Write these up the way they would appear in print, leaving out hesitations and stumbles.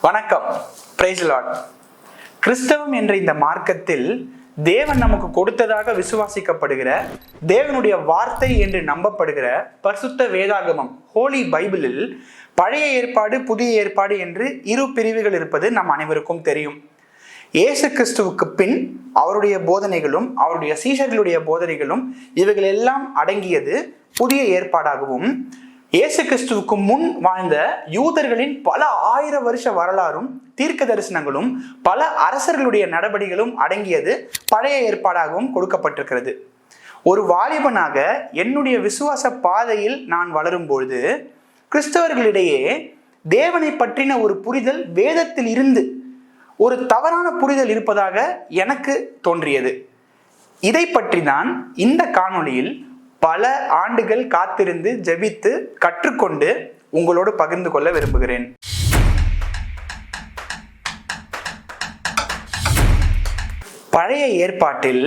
வணக்கம். Praise lord. கிறிஸ்தவம் என்ற இந்த மார்க்கத்தில் தேவன் நமக்கு கொடுத்ததாக விசுவாசிக்கப்படுகிற தேவனுடைய வார்த்தை என்று நம்பப்படுகிற பரிசுத்த வேதாகமம், ஹோலி பைபிளில் பழைய ஏற்பாடு, புதிய ஏற்பாடு என்று இரு பிரிவுகள் இருப்பது நம் அனைவருக்கும் தெரியும். இயேசு கிறிஸ்துவுக்கு பின் அவருடைய போதனைகளும் அவருடைய சீஷர்களுடைய போதனைகளும் இவைகள் எல்லாம் அடங்கியது புதிய ஏற்பாடாகவும், இயேசு கிறிஸ்துவுக்கு முன் வாழ்ந்த யூதர்களின் பல 1000 வருஷ வரலாறும் தீர்க்க தரிசனங்களும் பல அரசர்களுடைய நடவடிக்கைகளும் அடங்கியது பழைய ஏற்பாடாகவும் கொடுக்கப்பட்டிருக்கிறது. ஒரு வாலிபனாக என்னுடைய விசுவாச பாதையில் நான் வளரும் பொழுது கிறிஸ்தவர்களிடையே தேவனை பற்றின ஒரு புரிதல் வேதத்தில் இருந்து ஒரு தவறான புரிதல் இருப்பதாக எனக்கு தோன்றியது. இதை பற்றி தான் இந்த காணொளியில் பல ஆண்டுகள் காத்திருந்து ஜெபித்து கற்றுக்கொண்டு உங்களோடு பகிர்ந்து கொள்ள விரும்புகிறேன். பழைய ஏற்பாட்டில்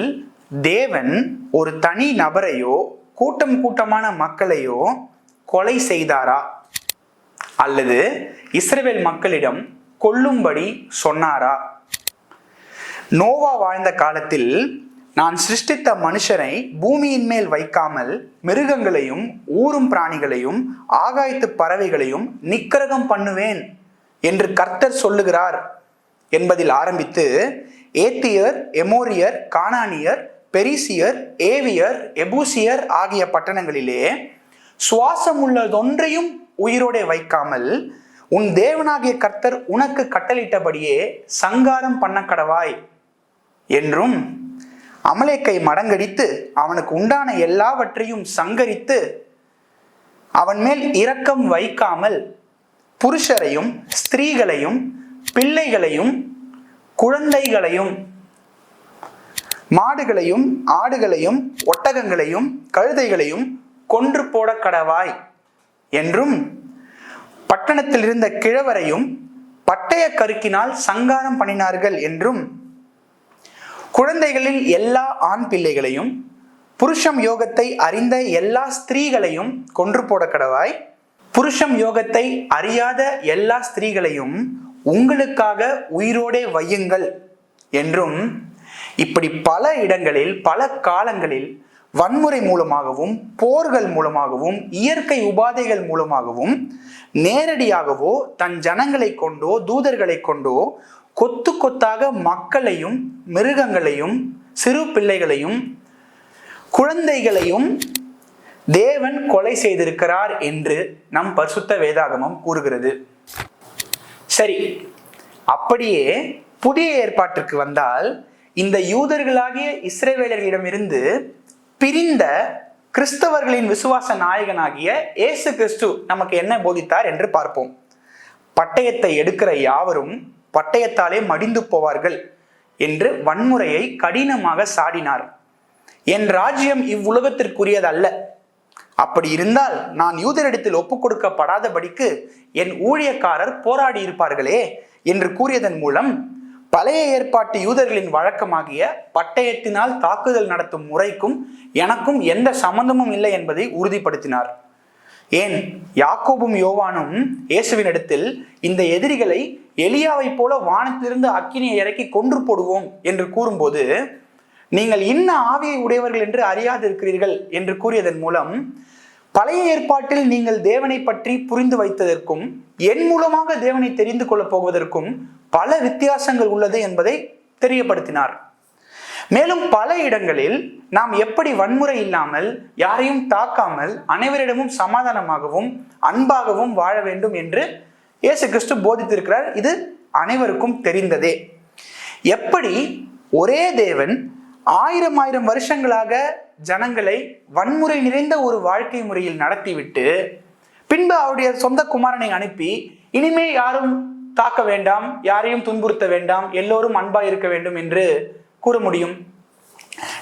தேவன் ஒரு தனி நபரையோ கூட்டமான மக்களையோ கொலை செய்தாரா அல்லது இஸ்ரவேல் மக்களிடம் கொல்லும்படி சொன்னாரா? நோவா வாழ்ந்த காலத்தில் நான் சிருஷ்டித்த மனுஷனை பூமியின் மேல் வைக்காமல் மிருகங்களையும் ஊரும் பிராணிகளையும் ஆகாயத்து பறவைகளையும் நிக்கிரகம் பண்ணுவேன் என்று கர்த்தர் சொல்லுகிறார் என்பதில் ஆரம்பித்து ஏத்தியர், எமோரியர், கானானியர், பெரிசியர், ஏவியர், எபூசியர் ஆகிய பட்டணங்களிலே சுவாசம் உள்ளதொன்றையும் உயிரோட வைக்காமல் உன் தேவனாகிய கர்த்தர் உனக்கு கட்டளிட்டபடியே சங்காரம் பண்ண கடவாய் என்றும், அமலேக்கை மடங்கடித்து அவனுக்கு உண்டான எல்லாவற்றையும் சங்கரித்து அவன் மேல் இரக்கம் வைக்காமல் புருஷரையும் ஸ்திரீகளையும் பிள்ளைகளையும் குழந்தைகளையும் மாடுகளையும் ஆடுகளையும் ஒட்டகங்களையும் கழுதைகளையும் கொன்று போட கடவாய் என்றும், பட்டணத்தில் இருந்த கிழவரையும் பட்டய கருக்கினால் சங்காரம் பண்ணினார்கள் என்றும், குழந்தைகளில் எல்லா ஆண் பிள்ளைகளையும் புருஷம் யோகத்தை அறிந்த எல்லா ஸ்திரீகளையும் கொன்று போட கடவாய், புருஷம் யோகத்தை அறியாத எல்லா ஸ்திரீகளையும் உங்களுக்காக உயிரோடே வையுங்கள் என்றும், இப்படி பல இடங்களில் பல காலங்களில் வன்முறை மூலமாகவும் போர்கள் மூலமாகவும் இயற்கை உபாதைகள் மூலமாகவும் நேரடியாகவோ தன் ஜனங்களை கொண்டோ தூதர்களை கொண்டோ கொத்து கொத்தாக மக்களையும் மிருகங்களையும் சிறு பிள்ளைகளையும் குழந்தைகளையும் தேவன் கொலை செய்திருக்கிறார் என்று நம் பரிசுத்த வேதாகமம் கூறுகிறது. சரி, அப்படியே புதிய ஏற்பாட்டிற்கு வந்தால் இந்த யூதர்களாகிய இஸ்ரவேலர்களிடமிருந்து பிரிந்த கிறிஸ்தவர்களின் விசுவாச நாயகனாகிய இயேசு கிறிஸ்து நமக்கு என்ன போதித்தார் என்று பார்ப்போம். பட்டயத்தை எடுக்கிற யாவரும் பட்டயத்தாலே மடிந்து போவார்கள் என்று வன்முறையை கடினமாக சாடினார். என் ராஜ்யம் இவ்வுலகத்திற்குரியதல்ல, அப்படி இருந்தால் நான் யூதரிடத்தில் ஒப்புக் கொடுக்கப்படாதபடிக்கு என் ஊழியக்காரர் போராடி இருப்பார்களே என்று கூறியதன் மூலம் பழைய ஏற்பாட்டு யூதர்களின் வழக்கமாகிய பட்டயத்தினால் தாக்குதல் நடத்தும் முறைக்கும் எனக்கும் எந்த சம்பந்தமும் இல்லை என்பதை உறுதிப்படுத்தினார். ஏன், யாக்கோபும் யோவானும் இயேசுவின் இடத்தில் இந்த எதிரிகளை எலியாவை போல வானத்திலிருந்து அக்கினியை இறக்கி கொன்று போடுவோம் என்று கூறும்போது, நீங்கள் இன்ன ஆவியை உடையவர்கள் என்று அறியாதிருக்கிறீர்கள் என்று கூறியதன் மூலம் பழைய ஏற்பாட்டில் நீங்கள் தேவனை பற்றி புரிந்து வைத்ததற்கும் என் மூலமாக தேவனை தெரிந்து கொள்ளப் போவதற்கும் பல வித்தியாசங்கள் உள்ளது என்பதை தெரியப்படுத்தினார். மேலும் பல இடங்களில் நாம் எப்படி வன்முறை இல்லாமல் யாரையும் தாக்காமல் அனைவரிடமும் சமாதானமாகவும் அன்பாகவும் வாழ வேண்டும் என்று இயேசு கிறிஸ்து போதித்திருக்கிறார். இது அனைவருக்கும் தெரிந்ததே. எப்படி ஒரே தேவன் 1000 வருஷங்களாக ஜனங்களை வன்முறை நிறைந்த ஒரு வாழ்க்கை முறையில் நடத்திவிட்டு பின்பு அவருடைய சொந்த குமாரனை அனுப்பி இனிமே யாரும் தாக்க வேண்டாம், யாரையும் துன்புறுத்த வேண்டாம், எல்லோரும் அன்பா இருக்க வேண்டும் என்று கூற முடியும்?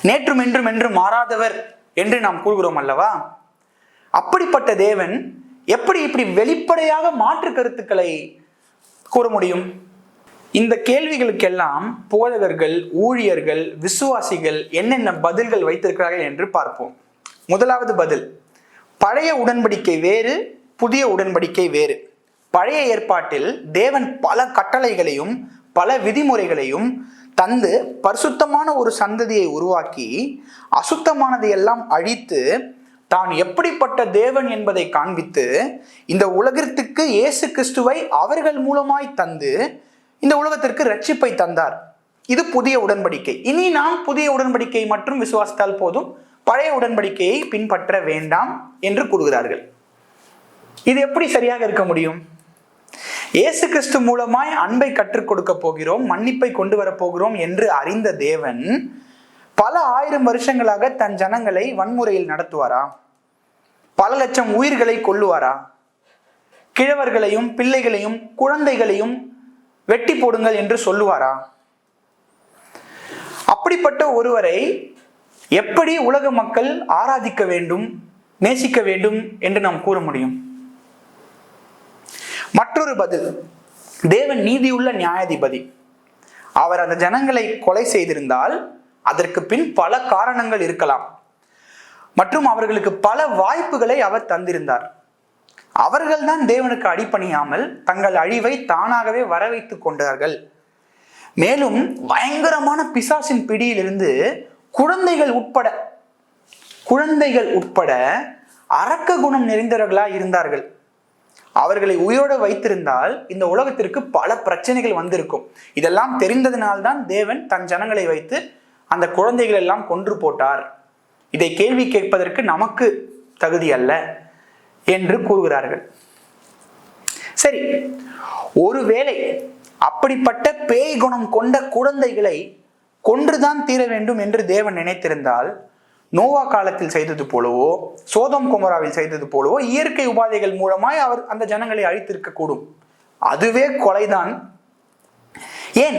நேற்றும் என்றும் என்று மாறாதவர் என்று நாம் கூறுகிறோம் அல்லவா? அப்படிப்பட்ட தேவன் எப்படி இப்படி வெளிப்படையாக மாற்று கருத்துக்களை கூற முடியும்? இந்த கேள்விகளுக்கெல்லாம் போதகர்கள், ஊழியர்கள், விசுவாசிகள் என்னென்ன பதில்கள் வைத்திருக்கிறார்கள் என்று பார்ப்போம். முதலாவது பதில், பழைய உடன்படிக்கை வேறு, புதிய உடன்படிக்கை வேறு. பழைய ஏற்பாட்டில் தேவன் பல கட்டளைகளையும் பல விதிமுறைகளையும் தந்து பரிசுத்தமான ஒரு சந்ததியை உருவாக்கி அசுத்தமானதை எல்லாம் அழித்து தான் எப்படிப்பட்ட தேவன் என்பதை காண்பித்து இந்த உலகத்திற்கு இயேசு கிறிஸ்துவை அவர்கள் மூலமாய் தந்து இந்த உலகத்திற்கு ரட்சிப்பை தந்தார். இது புதிய உடன்படிக்கை. இனி நாம் புதிய உடன்படிக்கை மற்றும் விசுவாசித்தால் போதும், பழைய உடன்படிக்கையை பின்பற்ற வேண்டாம் என்று கூறுகிறார்கள். இது எப்படி சரியாக இருக்க முடியும்? இயேசு கிறிஸ்து மூலமாய் அன்பை கற்றுக் கொடுக்க போகிறோம், மன்னிப்பை கொண்டு வர போகிறோம் என்று அறிந்த தேவன் பல ஆயிரம் வருஷங்களாக தன் ஜனங்களை வன்முறையில் நடத்துவாரா? பல லட்சம் உயிர்களை கொல்லுவாரா? கிழவர்களையும் பிள்ளைகளையும் குழந்தைகளையும் வெட்டி போடுங்கள் என்று சொல்லுவாரா? அப்படிப்பட்ட ஒருவரை எப்படி உலக மக்கள் ஆராதிக்க வேண்டும், நேசிக்க வேண்டும் என்று நாம் கூற முடியும்? மற்றொரு பதில், தேவன் நீதியுள்ள நியாயாதிபதி. அவர் அந்த ஜனங்களை கொலை செய்திருந்தால் அதற்கு பின் பல காரணங்கள் இருக்கலாம் மற்றும் அவர்களுக்கு பல வாய்ப்புகளை அவர் தந்திருந்தார். அவர்கள்தான் தேவனுக்கு அடிபணியாமல் தங்கள் அழிவை தானாகவே வர வைத்துக் கொண்டார்கள். மேலும் பயங்கரமான பிசாசின் பிடியிலிருந்து குழந்தைகள் உட்பட அரக்க குணம் நிறைந்தவர்களா இருந்தார்கள். அவர்களை உயிரோடு வைத்திருந்தால் இந்த உலகத்திற்கு பல பிரச்சனைகள் வந்திருக்கும். இதெல்லாம் தெரிந்ததினால்தான் தேவன் தன் ஜனங்களை வைத்து அந்த குழந்தைகள் எல்லாம் கொன்று போட்டார். இதை கேள்வி கேட்பதற்கு நமக்கு தகுதி அல்ல என்று கூறுகிறார்கள். சரி, ஒருவேளை அப்படிப்பட்ட பேய் குணம் கொண்ட குழந்தைகளை கொன்றுதான் தீர வேண்டும் என்று தேவன் நினைத்திருந்தால், நோவா காலத்தில் செய்தது போலவோ சோதோம் கொமோராவில் செய்தது போலவோ இயற்கை உபாதைகள் மூலமாய் அவர் அந்த ஜனங்களை அழித்திருக்க கூடும். அதுவே கொலைதான். ஏன்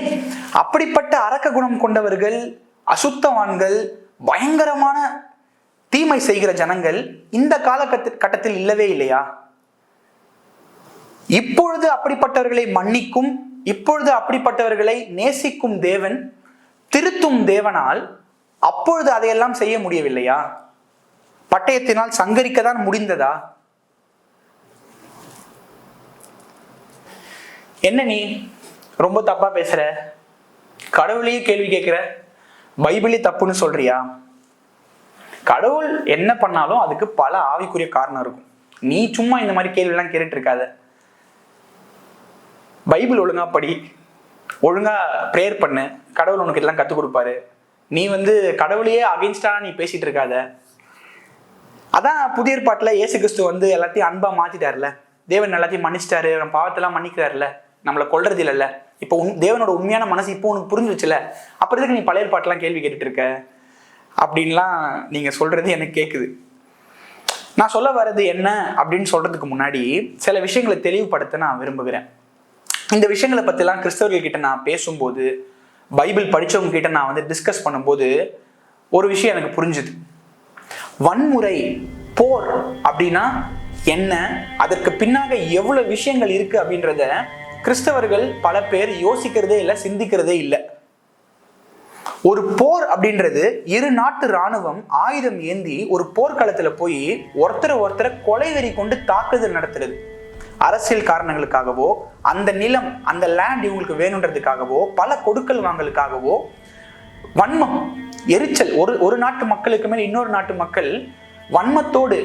அப்படிப்பட்ட அரக்க குணம் கொண்டவர்கள், அசுத்தவான்கள், பயங்கரமான தீமை செய்கிற ஜனங்கள் இந்த காலகட்டத்தில் இல்லவே இல்லையா? இப்பொழுது அப்படிப்பட்டவர்களை மன்னிக்கும், இப்பொழுது அப்படிப்பட்டவர்களை நேசிக்கும் தேவன், திருத்தும் தேவனால் அப்பொழுது அதையெல்லாம் செய்ய முடியவில்லையா? பட்டயத்தினால் சங்கரிக்கத்தான் முடிந்ததா? என்ன நீ ரொம்ப தப்பா பேசுற, கடவுளையே கேள்வி கேட்கிற, பைபிளே தப்புன்னு சொல்றியா? கடவுள் என்ன பண்ணாலும் அதுக்கு பல ஆவிக்குரிய காரணம் இருக்கும். நீ சும்மா இந்த மாதிரி கேள்வி எல்லாம் கேட்டுட்டு இருக்காத. பைபிள் ஒழுங்கா படி, ஒழுங்கா பிரேயர் பண்ணு, கடவுள் உனக்கு இதெல்லாம் கற்றுக் கொடுப்பாரு. நீ கடவுளையே அகைன்ஸ்டா நீ பேசிட்டு இருக்காத. அதான் புதிய ஏற்பாட்டில் இயேசு கிறிஸ்து எல்லாத்தையும் அன்பா மாத்திட்டாருல, தேவன் எல்லாத்தையும் மன்னிச்சிட்டாரு, நம்ம பாவத்தெல்லாம் மன்னிக்கிறாருல, நம்மளை கொல்றது இல்லைல்ல. இப்போ தேவனோட உண்மையான மனசு இப்போ உனக்கு புரிஞ்சிச்சுல, அப்புறம் எதுக்கு நீ பழைய பாட்டெல்லாம் கேள்வி கேட்டுட்டு இருக்க அப்படின்லாம் நீங்க சொல்றது எனக்கு கேட்குது. நான் சொல்ல வர்றது என்ன அப்படின்னு சொல்றதுக்கு முன்னாடி சில விஷயங்களை தெளிவுபடுத்த நான் விரும்புகிறேன். இந்த விஷயங்களை பத்திலாம் கிறிஸ்தவர்கள் கிட்ட நான் பேசும்போது, பைபிள் படிச்சவங்க கிட்ட நான் டிஸ்கஸ் பண்ணும்போது ஒரு விஷயம் எனக்கு புரிஞ்சுது. வன்முறை, போர் அப்படின்னா என்ன, அதற்கு பின்னாக எவ்வளவு விஷயங்கள் இருக்கு அப்படின்றத கிறிஸ்தவர்கள் பல பேர் யோசிக்கிறதே இல்லை, சிந்திக்கிறதே இல்லை. ஒரு போர் அப்படின்றது இரு நாட்டு இராணுவம் ஆயுதம் ஏந்தி ஒரு போர்க்களத்துல போய் ஒருத்தரை கொலைவெறி கொண்டு தாக்குதல் நடத்துறது. அரசியல் காரணங்களுக்காகவோ, அந்த நிலம், அந்த லேண்ட் இவங்களுக்கு வேணுன்றதுக்காகவோ, பல கொடுக்கல் வாங்கலுக்காகவோ, வன்மம், எரிச்சல், ஒரு நாட்டு மக்களுக்கு மேல் இன்னொரு நாட்டு மக்கள் வன்மத்தோடு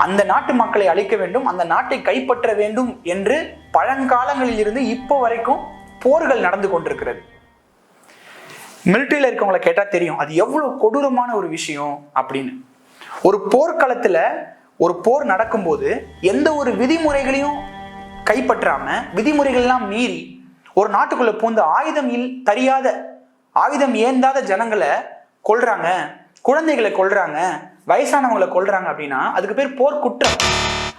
அந்த நாட்டு மக்களை அழிக்க வேண்டும், அந்த நாட்டை கைப்பற்ற வேண்டும் என்று பழங்காலங்களில் இருந்து இப்போ வரைக்கும் போர்கள் நடந்து கொண்டிருக்கிறது. மிலிட்டரியில இருக்கவங்களை கேட்டா தெரியும் அது எவ்வளவு கொடூரமான ஒரு விஷயம் அப்படின்னு. ஒரு போர்க்களத்துல ஒரு போர் நடக்கும்போது எந்த ஒரு விதிமுறைகளையும் கைப்பற்றாம, விதிமுறைகள்லாம் மீறி ஒரு நாட்டுக்குள்ள பூந்து ஆயுதம் ஏந்தாத ஜனங்களை கொல்றாங்க, குழந்தைகளை கொல்றாங்க, வயசானவங்களை கொல்றாங்க அப்படின்னா அதுக்கு பேர் போர்க்குற்றம்.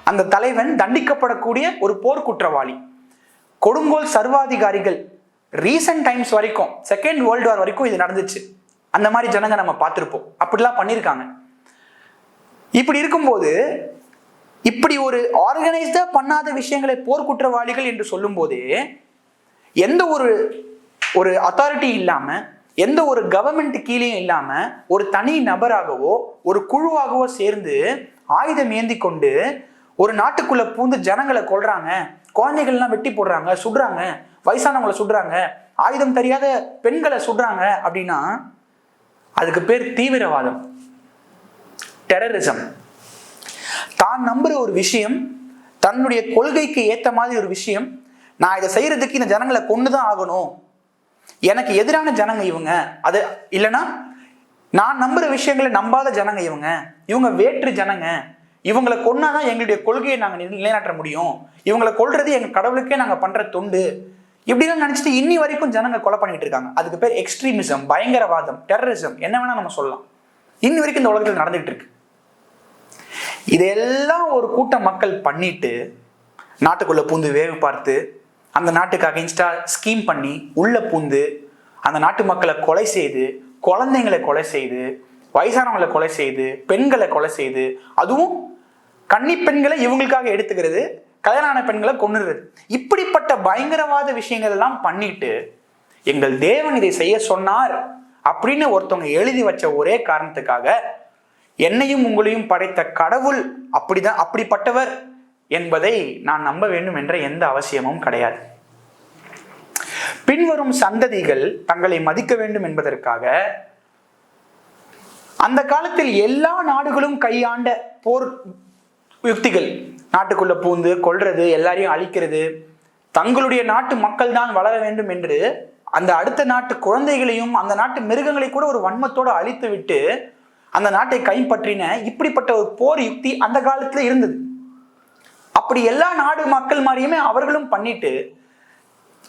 அந்த தலைவன் தண்டிக்கப்படக்கூடிய ஒரு போர்க்குற்றவாளி. கொடுங்கோல் சர்வாதிகாரிகள் ரீசன்ட் டைம்ஸ் வரைக்கும், செகண்ட் வேர்ல்டு வார் வரைக்கும் இது நடந்துச்சு. அந்த மாதிரி ஜனங்க நம்ம பார்த்திருப்போம், அப்படிலாம் பண்ணியிருக்காங்க. இப்படி இருக்கும்போது, இப்படி ஒரு ஆர்கனைஸ்டா பண்ணாத விஷயங்களை போர்க்குற்றவாளிகள் என்று சொல்லும் போதே, எந்த ஒரு அத்தாரிட்டி இல்லாம, எந்த ஒரு கவர்மெண்ட் கீழேயும் இல்லாம, ஒரு தனி நபராகவோ ஒரு குழுவாகவோ சேர்ந்து ஆயுதம் ஏந்தி கொண்டு ஒரு நாட்டுக்குள்ள பூந்து ஜனங்களை கொல்றாங்க, குழந்தைகள்லாம் வெட்டி போடுறாங்க, சுடுறாங்க, வயசானவங்களை சுடுறாங்க, ஆயுதம் தெரியாத பெண்களை சுடுறாங்க அப்படின்னா அதுக்கு பேர் தீவிரவாதம், டெரரிசம். தான் நம்புற ஒரு விஷயம், தன்னுடைய கொள்கைக்கு ஏத்த மாதிரி ஒரு விஷயம், நான் இதை செய்யறதுக்கு இந்த ஜனங்களை கொண்டுதான் ஆகணும், எனக்கு எதிரான ஜனங்க இவங்க, அது இல்லைன்னா நான் நம்புற விஷயங்களை நம்பாத ஜனங்க இவங்க வேற்று ஜனங்க, இவங்களை கொன்னாதான் எங்களுடைய கொள்கையை நாங்க நிலைநாட்ட முடியும், இவங்களை கொல்றது எங்க கடவுளுக்கே நாங்க பண்ற தொண்டு, இப்படிலாம் நினைச்சிட்டு இன்னி வரைக்கும் ஜனங்க கொலை பண்ணிட்டு இருக்காங்க. அதுக்கு பேர் எக்ஸ்ட்ரீமிசம், பயங்கரவாதம், டெரரிசம், என்ன வேணா நம்ம சொல்லலாம். இன்னி வரைக்கும் இந்த உலகத்தில் நடந்துகிட்டு இருக்கு. இதெல்லாம் ஒரு கூட்ட மக்கள் பண்ணிட்டு நாட்டுக்குள்ள பூந்து வேவு பார்த்து அந்த நாட்டுக்கு அகைன்ஸ்டா ஸ்கீம் பண்ணி உள்ள பூந்து அந்த நாட்டு மக்களை கொலை செய்து, குழந்தைங்களை கொலை செய்து, வயசானவங்களை கொலை செய்து, பெண்களை கொலை செய்து, அதுவும் கன்னி பெண்களை இவங்களுக்காக எடுத்துக்கிறது, கல்யாண பெண்களை கொன்னுறது, இப்படிப்பட்ட பயங்கரவாத விஷயங்கள் எல்லாம் பண்ணிட்டு எங்கள் தேவன் இதை செய்ய சொன்னார் அப்படின்னு ஒருத்தவங்க எழுதி வச்ச ஒரே காரணத்துக்காக என்னையும் உங்களையும் படைத்த கடவுள் அப்படிப்பட்டவர் என்பதை நான் நம்ப வேண்டும் என்ற எந்த அவசியமும் கிடையாது. பின்வரும் சந்ததிகள் தங்களை மதிக்க வேண்டும் என்பதற்காக அந்த காலத்தில் எல்லா நாடுகளும் கையாண்ட போர் யுக்திகள், நாட்டுக்குள்ள பூந்து கொல்றது, எல்லாரையும் அழிக்கிறது, தங்களுடைய நாட்டு மக்கள் தான் வளர வேண்டும் என்று அந்த அடுத்த நாட்டு குழந்தைகளையும் அந்த நாட்டு மிருகங்களை கூட ஒரு வன்மத்தோடு அழித்து விட்டு அந்த நாட்டை கைப்பற்றின இப்படிப்பட்ட ஒரு போர் யுக்தி அந்த காலத்துல இருந்தது. அப்படி எல்லா நாடு மக்கள் மாதிரியுமே அவர்களும் பண்ணிட்டு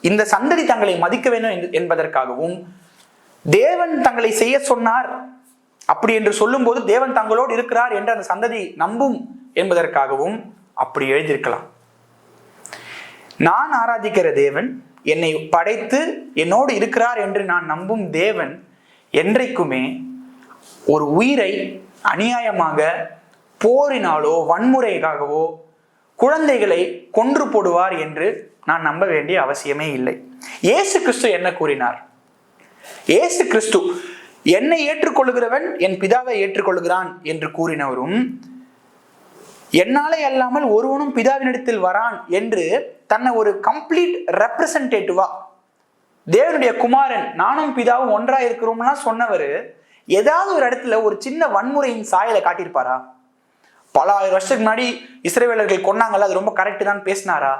இந்த சந்ததி தங்களை மதிக்க வேண்டும் என்பதற்காகவும், தேவன் தங்களை செய்ய சொன்னார் அப்படி என்று சொல்லும் போது தேவன் தங்களோடு இருக்கிறார் என்று அந்த சந்ததி நம்பும் என்பதற்காகவும் அப்படி எழுதியிருக்கலாம். நான் ஆராதிக்கிற தேவன், என்னை படைத்து என்னோடு இருக்கிறார் என்று நான் நம்பும் தேவன் என்றைக்குமே ஒரு உயிரை அநியாயமாக போரினாலோ வன்முறைக்காகவோ குழந்தைகளை கொன்று போடுவார் என்று நான் நம்ப வேண்டிய அவசியமே இல்லை. இயேசு கிறிஸ்து என்ன கூறினார்? இயேசு கிறிஸ்து என்னை ஏற்றுக்கொள்ளுகிறவன் என் பிதாவை ஏற்றுக்கொள்ளுகிறான் என்று கூறினவரும், என்னாலே அல்லாமல் ஒருவனும் பிதாவினிடத்தில் வரான் என்று தன்னை ஒரு கம்ப்ளீட் ரெப்ரசன்டேட்டிவா, தேவனுடைய குமாரன் நானும் பிதாவும் ஒன்றா இருக்கிறோம்னா சொன்னவர் ஏதாவது ஒரு இடத்துல ஒரு சின்ன வன்முறையின் சாயலை காட்டியிருப்பாரா? பல ஆயிரம் வருஷத்துக்கு முன்னாடி இஸ்ரவேலர்கள் கொன்னாங்கல்ல, அது ரொம்ப கரெக்ட் தான் பேசினாரா?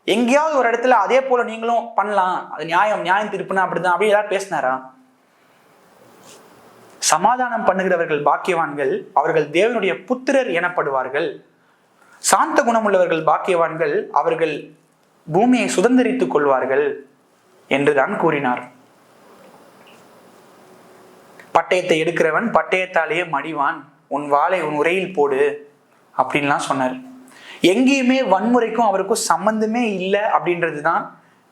எங்கேயாவது ஒரு இடத்துல அதே போல நீங்களும் பண்ணலாம், அது நியாயம் தீர்ப்புனா அப்படிதான் அப்படி ஏதாவது பேசினாரா? சமாதானம் பண்ணுகிறவர்கள் பாக்கியவான்கள், அவர்கள் தேவனுடைய புத்திரர் எனப்படுவார்கள். சாந்த குணமுள்ளவர்கள் பாக்கியவான்கள், அவர்கள் பூமியை சுதந்திரித்துக் கொள்வார்கள் என்றுதான் கூறினார். பட்டயத்தை எடுக்கிறவன் பட்டயத்தாலேயே மடிவான், உன் வாளை உன் உரையில் போடு அப்படின்லாம் சொன்னார். எங்கேயுமே வன்முறைக்கும் அவருக்கும் சம்பந்தமே இல்லை அப்படின்றது தான்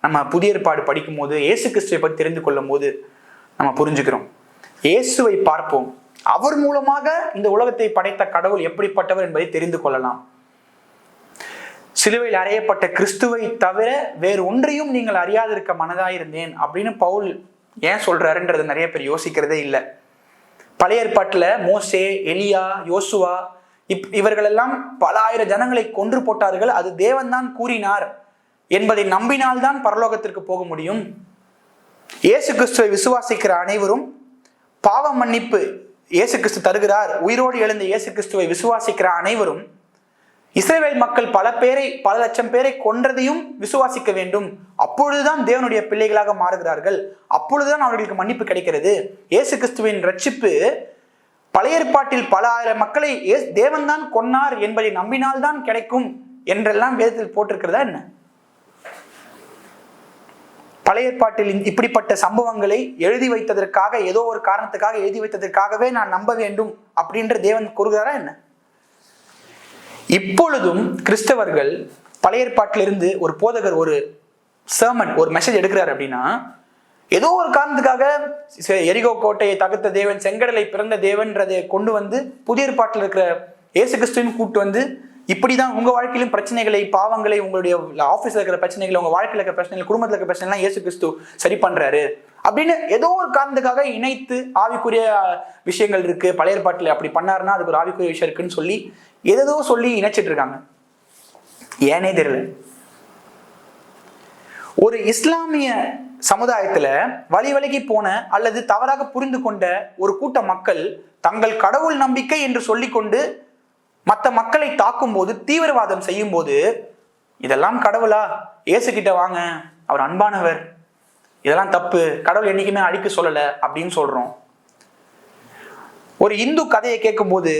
நம்ம புதிய ஏற்பாடு படிக்கும் போது, இயேசு கிறிஸ்துவை பற்றி தெரிந்து கொள்ளும் போது நம்ம புரிஞ்சுக்கிறோம். இயேசுவை பார்ப்போம், அவர் மூலமாக இந்த உலகத்தை படைத்த கடவுள் எப்படிப்பட்டவர் என்பதை தெரிந்து கொள்ளலாம். சிலுவையில் அறையப்பட்ட கிறிஸ்துவை தவிர வேறு ஒன்றையும் நீங்கள் அறியாதிருக்க மனதாயிருந்தேன் அப்படின்னு பவுல் ஏன் சொல்றாருன்றது நிறைய பேர் யோசிக்கிறதே இல்லை. பழைய ஏற்பாட்டுல மோசே, எலியா, யோசுவா இவர்களெல்லாம் பல ஆயிரம் ஜனங்களை கொன்று போட்டார்கள். அது தேவன் தான் கூறினார் என்பதை நம்பினால்தான் பரலோகத்திற்கு போக முடியும். இயேசு கிறிஸ்துவை விசுவாசிக்கிற அனைவரும் பாவ மன்னிப்பு இயேசு கிறிஸ்து தருகிறார். உயிரோடு எழுந்த இயேசு கிறிஸ்துவை விசுவாசிக்கிற அனைவரும் இஸ்ரவேல் மக்கள் பல லட்சம் பேரை கொன்றதையும் விசுவாசிக்க வேண்டும். அப்பொழுதுதான் தேவனுடைய பிள்ளைகளாக மாறுகிறார்கள். அப்பொழுதுதான் அவர்களுக்கு மன்னிப்பு கிடைக்கிறது. இயேசு கிறிஸ்துவின் ரட்சிப்பு பழைய ஏற்பாட்டில் பல ஆயிரம் மக்களை தேவன் தான் கொன்னார் என்பதை நம்பினால்தான் கிடைக்கும் என்றெல்லாம் வேதத்தில் போட்டிருக்கிறதா என்ன? பழைய ஏற்பாட்டில் இப்படிப்பட்ட சம்பவங்களை எழுதி வைத்ததற்காக, ஏதோ ஒரு காரணத்துக்காக எழுதி வைத்ததற்காகவே நான் நம்ப வேண்டும் அப்படின்ற தேவன் கூறுகிறாரா என்ன? இப்பொழுதும் கிறிஸ்தவர்கள் பழைய ஏற்பாட்டிலிருந்து ஒரு போதகர் ஒரு சர்மன், ஒரு மெசேஜ் எடுக்கிறார் அப்படின்னா, ஏதோ ஒரு காரணத்துக்காக எரிகோ கோட்டையை தகர்த்த தேவன், செங்கடலை பிறந்த தேவன்றதை கொண்டு வந்து புதிய ஏற்பாட்டில் இருக்கிற இயேசு கிறிஸ்துவின் கூட்டு வந்து, இப்படிதான் உங்க வாழ்க்கையிலும் பிரச்சனைகளை, பாவங்களை, உங்களுடைய ஆபீஸ்ல இருக்கிற பிரச்சனைகளை, உங்க வாழ்க்கையில் இருக்கிற பிரச்சனைகள், குடும்பத்தில் இருக்கிற பிரச்சனைலாம் இயேசு கிறிஸ்து சரி பண்றாரு அப்படின்னு ஏதோ ஒரு காரணத்துக்காக இணைத்து ஆவிக்குரிய விஷயங்கள் இருக்கு, பழைய ஏற்பாட்டில் அப்படி பண்ணாருன்னா அதுக்கு ஒரு ஆவிக்குரிய விஷயம் இருக்குன்னு சொல்லி ஏதோ சொல்லி இணைச்சிட்டு இருக்காங்க. ஏனே தெரியல. ஒரு இஸ்லாமிய சமுதாயத்துல வழி விலகி போன அல்லது தவறாக புரிந்து கொண்ட ஒரு கூட்ட மக்கள் தங்கள் கடவுள் நம்பிக்கை என்று சொல்லிக்கொண்டு மற்ற மக்களை தாக்கும் போது, தீவிரவாதம் செய்யும் போது, இதெல்லாம் கடவுளா, இயேசு கிட்ட வாங்க, அவர் அன்பானவர், இதெல்லாம் தப்பு, கடவுள் என்னைக்குமே அழிக்க சொல்லல அப்படின்னு சொல்றோம். ஒரு இந்து கதையை கேட்கும் போது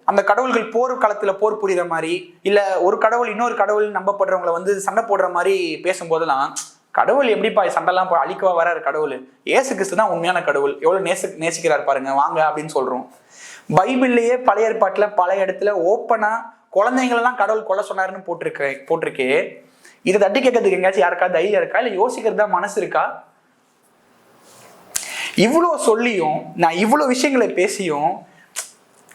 அந்த கடவுள்கள் போர் காலத்துல போர் புரியுற மாதிரி, இல்ல ஒரு கடவுள் இன்னொரு கடவுள் நம்பப்படுறவங்களை சண்டை போடுற மாதிரி பேசும்போதெல்லாம், கடவுள் எப்படிப்பா சண்டைலாம் அழிக்கவா வராரு கடவுள், இயேசு கிறிஸ்து தான் உண்மையான கடவுள், எவ்வளவு நேசிக்கிறார் பாருங்க, வாங்க அப்படின்னு சொல்றோம். பைபிள்லயே பழைய ஏற்பாட்டுல பல இடத்துல ஓப்பனா குழந்தைங்களெல்லாம் கடவுள் கொல்ல சொன்னாருன்னு போட்டிருக்கே. இதை தட்டி கேட்கறதுக்கு எங்கேயாச்சும் யாருக்கா தைரியம் இருக்கா, இல்ல யோசிக்கிறதா மனசு இருக்கா? இவ்வளோ சொல்லியும், நான் இவ்வளோ விஷயங்களை பேசியும்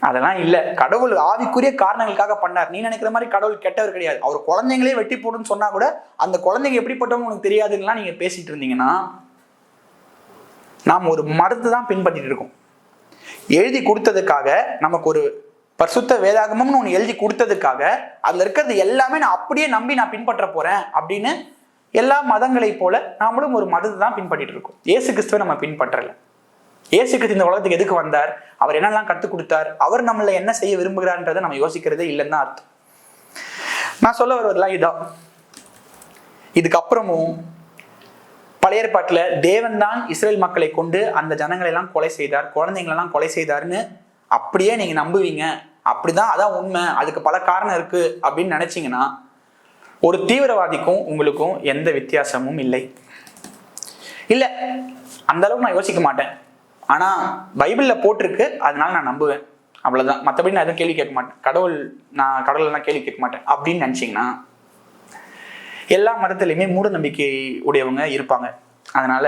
அதெல்லாம் இல்லை, கடவுள் ஆவிக்குரிய காரணங்களுக்காக பண்ணார். நீ நினைக்கிற மாதிரி கடவுள் கெட்டவர் கிடையாது. அவர் குழந்தைங்களே வெட்டி போடுன்னு சொன்னா கூட அந்த குழந்தைங்க எப்படிப்பட்டவங்க உனக்கு தெரியாதுன்னா நீங்க பேசிட்டு இருந்தீங்கன்னா, நாம் ஒரு மதத்தை தான் பின்பற்றிட்டு இருக்கோம். எழுதி கொடுத்ததுக்காக, நமக்கு ஒரு பரிசுத்த வேதாகமம்னு ஒன்று எழுதி கொடுத்ததுக்காக அதுல இருக்கிறது எல்லாமே நான் அப்படியே நம்பி நான் பின்பற்ற போறேன் அப்படின்னு எல்லா மதங்களை போல நாமளும் ஒரு மதத்தை தான் பின்பற்றிட்டு இருக்கோம். இயேசு கிறிஸ்துவை நம்ம பின்பற்றல. இயேசு கிறிஸ்து இந்த உலகத்துக்கு எதுக்கு வந்தார், அவர் என்னெல்லாம் கற்றுக் கொடுத்தார், அவர் நம்மள என்ன செய்ய விரும்புகிறார்ன்றதை நம்ம யோசிக்கிறதே இல்லைன்னு தான் அர்த்தம். நான் சொல்ல வருவதெல்லாம் இதான். இதுக்கப்புறமும் பழைய ஏற்பாட்டுல தேவன் தான் இஸ்ரேல் மக்களை கொண்டு அந்த ஜனங்களை எல்லாம் கொலை செய்தார், குழந்தைங்களெல்லாம் கொலை செய்தார்னு அப்படியே நீங்க நம்புவீங்க, அப்படிதான் அதான் உண்மை, அதுக்கு பல காரணம் இருக்கு அப்படின்னு நினைச்சீங்கன்னா, ஒரு தீவிரவாதிக்கும் உங்களுக்கும் எந்த வித்தியாசமும் இல்லை. இல்ல அந்த அளவுக்கு நான் யோசிக்க மாட்டேன், ஆனா பைபிள்ல போட்டிருக்கு அதனால நான் நம்புவேன், அவ்வளவுதான், மற்றபடி நான் எதுவும் கேள்வி கேட்க மாட்டேன், நான் கடவுளெல்லாம் கேள்வி கேட்க மாட்டேன் அப்படின்னு நினைச்சீங்கன்னா, எல்லா மதத்திலையுமே மூட நம்பிக்கை உடையவங்க இருப்பாங்க. அதனால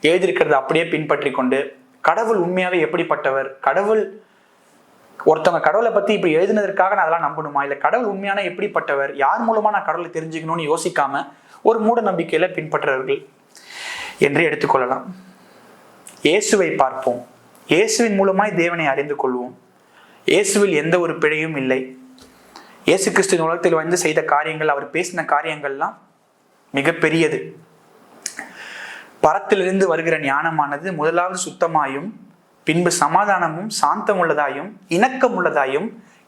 எழுதியிருக்கிறத அப்படியே பின்பற்றி கொண்டு கடவுள் உண்மையாவே எப்படிப்பட்டவர், ஒருத்தவங்க கடவுளை பத்தி இப்படி எழுதினதற்காக நான் அதெல்லாம் நம்பணுமா, இல்ல கடவுள் உண்மையான எப்படிப்பட்டவர், யார் மூலமா நான் கடவுளை தெரிஞ்சுக்கணும்னு யோசிக்காம ஒரு மூட நம்பிக்கையில பின்பற்றவர்கள் என்று எடுத்துக்கொள்ளலாம். இயேசுவை பார்ப்போம், இயேசுவின் மூலமாய் தேவனை அறிந்து கொள்வோம். இயேசுவில் எந்த ஒரு பிழையும் இல்லை. இயேசு கிறிஸ்துவின் உலகத்தில் செய்த காரியங்கள், அவர் பேசின காரியங்கள்லாம் மிகப்பெரியது. பரத்திலிருந்து வருகிற ஞானமானது முதலாவது சுத்தமாயும், பின்பு சமாதானமும் சாந்தம் உள்ளதாயும், இணக்கம் உள்ளதாயும்,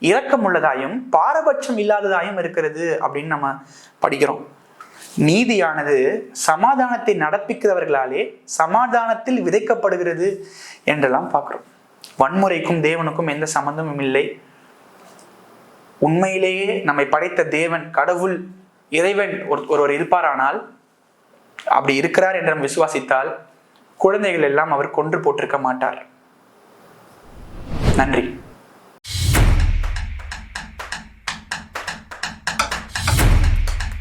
இரக்கம் உள்ளதாயும், பாரபட்சம் இல்லாததாயும் இருக்கிறது அப்படின்னு நம்ம படிக்கிறோம். நீதியானது சமாதானத்தை நடப்பிக்கிறவர்களாலே சமாதானத்தில் விதைக்கப்படுகிறது என்றெல்லாம் பார்க்கிறோம். வன்முறைக்கும் தேவனுக்கும் எந்த சம்பந்தமும் இல்லை. உண்மையிலேயே நம்மை படைத்த தேவன், கடவுள், இறைவன் ஒருவர் இருப்பாரானால், அப்படி இருக்கிறார் என்று நம்ம விசுவாசித்தால் குழந்தைகள் எல்லாம் அவர் கொன்று போட்டிருக்க மாட்டார். நன்றி.